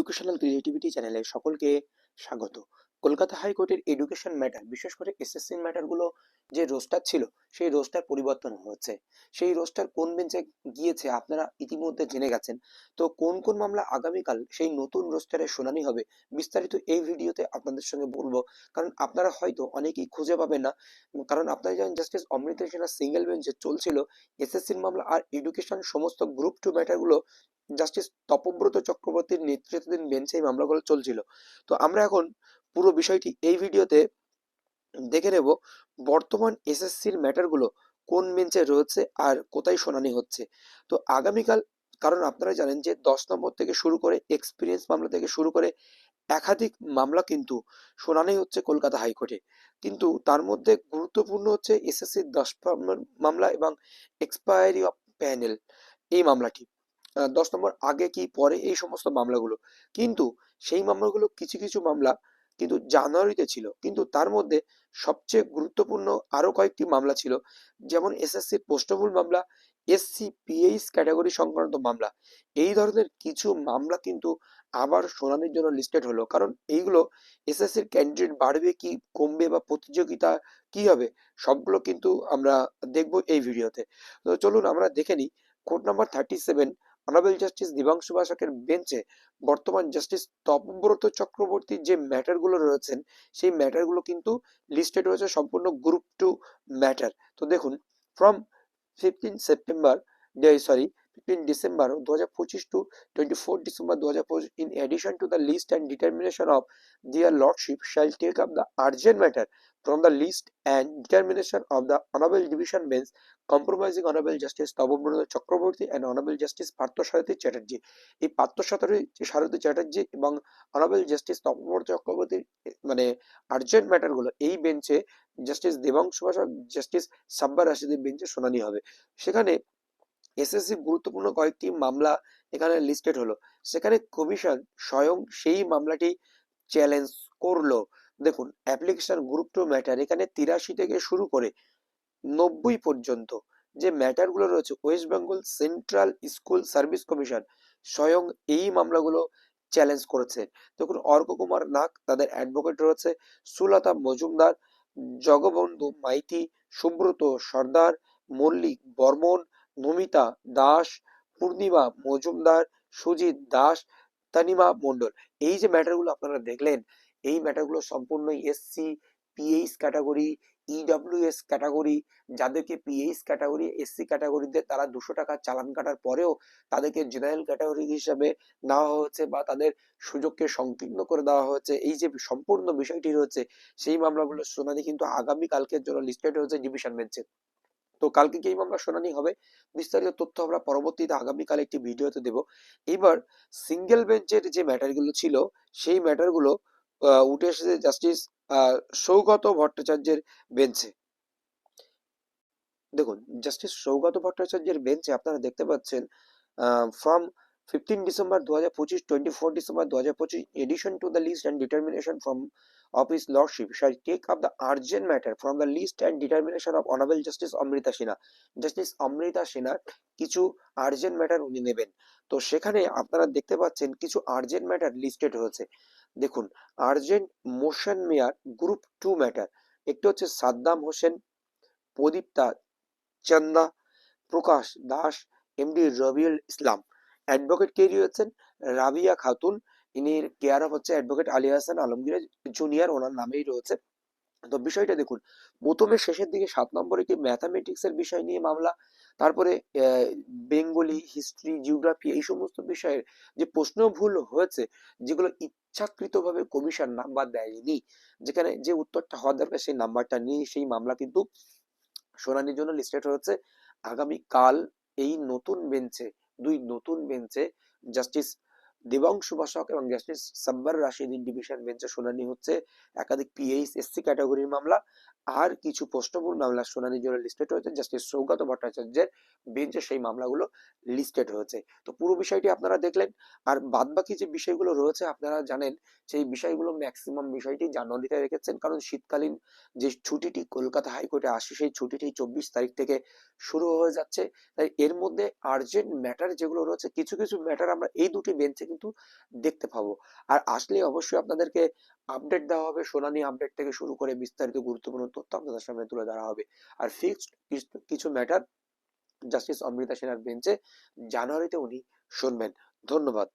Educational creativity চ্যানেলে সকলকে স্বাগত। কলকাতা হাইকোর্টের এডুকেশন ম্যাটার, বিশেষ করে এসএসসি ম্যাটারগুলো যে রোস্টার ছিল, সেই রোস্টার পরিবর্তন হচ্ছে। সেই রোস্টার কোন বেঞ্চে গিয়েছে আপনারা ইতিমধ্যে জেনে গেছেন। তো কোন কোন মামলা আগামীকাল সেই নতুন রোস্টারে শুনানি হবে, বিস্তারিত এই ভিডিওতে আপনাদের সঙ্গে বলবো। কারণ আপনারা হয়তো অনেকেই খুঁজে পাবেন না, কারণ আপনারা জানেন জাস্টিস অমৃতা সিনহা সিঙ্গেল বেঞ্চে চলছিল এসএসসির মামলা আর এডুকেশন সমস্ত গ্রুপ টু ম্যাটারগুলো জাস্টিস তপব্রত চক্রবর্তীর নেতৃত্বাধীন বেঞ্চে এই মামলাগুলো চলছিল। তো আমরা এখন পুরো বিষয়টি এই ভিডিওতে দেখে নেব, বর্তমান এসএসসির ম্যাটারগুলো কোন বেঞ্চে রয়েছে আর কোথায় শুনানি হচ্ছে। তো আগামীকাল, কারণ আপনারা জানেন যে 10 নম্বর থেকে শুরু করে এক্সপিরিয়েন্স মামলা থেকে শুরু করে একাধিক মামলা কিন্তু শুনানি হচ্ছে কলকাতা হাইকোর্টে। কিন্তু তার মধ্যে গুরুত্বপূর্ণ হচ্ছে এসএসসি 10 নম্বর মামলা এবং এক্সপায়ারি অফ প্যানেল, এই মামলাটি। 10 নম্বর আগে কি পরে এই সমস্ত মামলাগুলো, কিন্তু সেই মামলাগুলো কিছু কিছু মামলা কিন্তু জানুয়ারিতে ছিল, কিন্তু তার মধ্যে সবচেয়ে গুরুত্বপূর্ণ আরো কয়েকটি মামলা ছিল, যেমন এসএসসি পোস্টমূল মামলা, এসসি পিএইচ ক্যাটাগরি সংক্রান্ত মামলা। এই ধরনের কিছু মামলা কিন্তু আবার শুনানির জন্য লিস্টেড হলো, কারণ এইগুলো এসএসসির ক্যান্ডিডেট বাড়বে কি কমবে বা প্রতিযোগিতা কি হবে, সবগুলো কিন্তু আমরা দেখবো এই ভিডিওতে। তো চলুন আমরা দেখে নিই। Court number 37 honourable justice Debangshu বাসাকের বেঞ্চে বর্তমান জাস্টিস তপব্রত চক্রবর্তীর যে ম্যাটারগুলো রয়েছেন, সেই ম্যাটারগুলো কিন্তু লিস্টেড রয়েছে সম্পূর্ণ গ্রুপ টু ম্যাটার। তো দেখুন, from 15 September, sorry 15 December 2025 to 24 December 2025, in addition to the list and determination of their lordship shall take up the urgent matter from the list and determination of the honorable division bench comprising honorable justice Tapabrata Chakraborty and honorable justice Parthasarathi Chatterjee. এই পার্থসারথী চ্যাটার্জি এবং honorable justice Tapabrata চক্রবর্তীর মানে urgent ম্যাটারগুলো এই বেঞ্চে justice Debangshu বাসক, justice Sabbar রাশিদের বেঞ্চে শুনানি হবে। সেখানে এসএসসি গুরুত্বপূর্ণ কয়েকটি মামলা এখানে লিস্টেড হলো। সেখানে কমিশন স্বয়ং সেই মামলাটি চ্যালেঞ্জ করলো। দেখুন, অ্যাপ্লিকেশন গ্রুপ টু ম্যাটার, এখানে 83 থেকে শুরু করে 90 পর্যন্ত যে ম্যাটারগুলো রয়েছে, West Bengal central school service commission স্বয়ং এই মামলাগুলো চ্যালেঞ্জ করেছে। দেখুন, অর্ক কুমার নাগ তাদের অ্যাডভোকেট রয়েছে, সুলতা মজুমদার, জগবন্ধু মাইতি, সুব্রত সর্দার, মল্লিক বর্মন, নমিতা দাস, পূর্ণিমা মজুমদার, সুজিত দাস, তানিমা মন্ডল। এই যে ম্যাটারগুলো আপনারা দেখলেন, এই ম্যাটারগুলো সম্পূর্ণ SC pH category, EWS category. যাদেরকে পিএইচ ক্যাটাগরি, এসসি ক্যাটাগরিতে তারা 200 টাকা চালান কাটার পরেও তাদেরকে জেনারেল ক্যাটাগরি হিসাবে নেওয়া হয়েছে বা তাদের সুযোগকে সংকীর্ণ করে দেওয়া হয়েছে, এই যে সম্পূর্ণ বিষয়টি রয়েছে, সেই মামলাগুলোর শুনানি কিন্তু আগামী কালকের জন্য লিস্টেড হয়েছে ডিভিশন বেঞ্চে। তো কালকে কি এই মামলা শুনানি হবে, বিস্তারিত তথ্য আমরা পরবর্তীতে আগামীকাল একটি ভিডিওতে দেব। এবার সিঙ্গেল বেঞ্চের যে ম্যাটারগুলো ছিল, সেই ম্যাটারগুলো উঠে এসেছে জাস্টিস সৌগত ভট্টাচার্যের বেঞ্চে। দেখুন, জাস্টিস সৌগত ভট্টাচার্যের বেঞ্চে আপনারা দেখতে পাচ্ছেন, from 15 December 2025, 24 December 2025, addition to the list and determination from of his lordship shall take up the urgent matter from the list and determination of honorable justice Amrita Sinha. Justice Amrita সিনহার কিছু আর্জেন্ট ম্যাটার উনি নেবেন। তো সেখানে আপনারা দেখতে পাচ্ছেন কিছু আর্জেন্ট ম্যাটার লিস্টেড হয়েছে। দেখুন, আর্জেন্ট মোশন মেয়ার গ্রুপ টু ম্যাটার, একটি হচ্ছে সাদ্দাম হোসেন, প্রদীপ্তা চন্দা, প্রকাশ দাস, এমডি রবিউল ইসলাম। অ্যাডভোকেট কে রয়েছেন? রাবিয়া খাতুন। ইনি কেয়ার অফ হচ্ছে অ্যাডভোকেট আলী হাসান আলমগীর জুনিয়র, ওনার নামেই রয়েছে। তো বিষয়টা দেখুন, প্রথমে শেষের দিকে 7 নম্বরে কি ম্যাথামেটিক্স এর বিষয় নিয়ে মামলা, তারপরে বেঙ্গলি, হিস্ট্রি, জিওগ্রাফি, এই সমস্ত বিষয়ের যে প্রশ্ন ভুল হয়েছে, যেগুলো ইচ্ছাকৃতভাবে কমিশন নাম্বার দেয়নি, যেখানে যে উত্তরটা হওয়ার দরকার সেই নাম্বারটা নিয়ে সেই মামলা কিন্তু শুনানির জন্য লিস্টেড হয়েছে আগামী কাল। এই নতুন বেঞ্চে, দুই নতুন বেঞ্চে জাস্টিস দেবাংশু বাসক এবং জাস্টিস সাব্বার রাশিদিন ডিভিশন বেঞ্চে শুনানি হচ্ছে একাধিক পিএইচ এসসি ক্যাটাগরির মামলা আর কিছু প্রশ্নমূল মামলা শুনানির জন্য লিস্টেড হয়েছে জাস্টিস সৌগত ভট্টাচার্যের বেঞ্চে, সেই মামলাগুলো লিস্টেড হয়েছে। তো পুরো বিষয়টি আপনারা দেখলেন। আর বাদবাকি যে বিষয়গুলো রয়েছে আপনারা জানেন, সেই বিষয়গুলো ম্যাক্সিমাম বিষয়টি জানুয়ারিতে রেখেছেন, কারণ শীতকালীন যে ছুটিটি কলকাতা হাইকোর্টে আসে, সেই ছুটিটি 24 তারিখ থেকে শুরু হয়ে যাচ্ছে। তাই এর মধ্যে আর্জেন্ট ম্যাটার যেগুলো রয়েছে, কিছু কিছু ম্যাটার আমরা এই দুটি বেঞ্চে কিন্তু দেখতে পাবো। আর আসলে অবশ্যই আপনাদেরকে আপডেট দেওয়া হবে, শুনানি আপডেট থেকে শুরু করে বিস্তারিত গুরুত্বপূর্ণ তথ্য আপনাদের সামনে তুলে ধরা হবে। আর ফিক্সড কিছু ম্যাটার জাস্টিস অমৃতা সেনার বেঞ্চে জানুয়ারিতে উনি শুনবেন। ধন্যবাদ।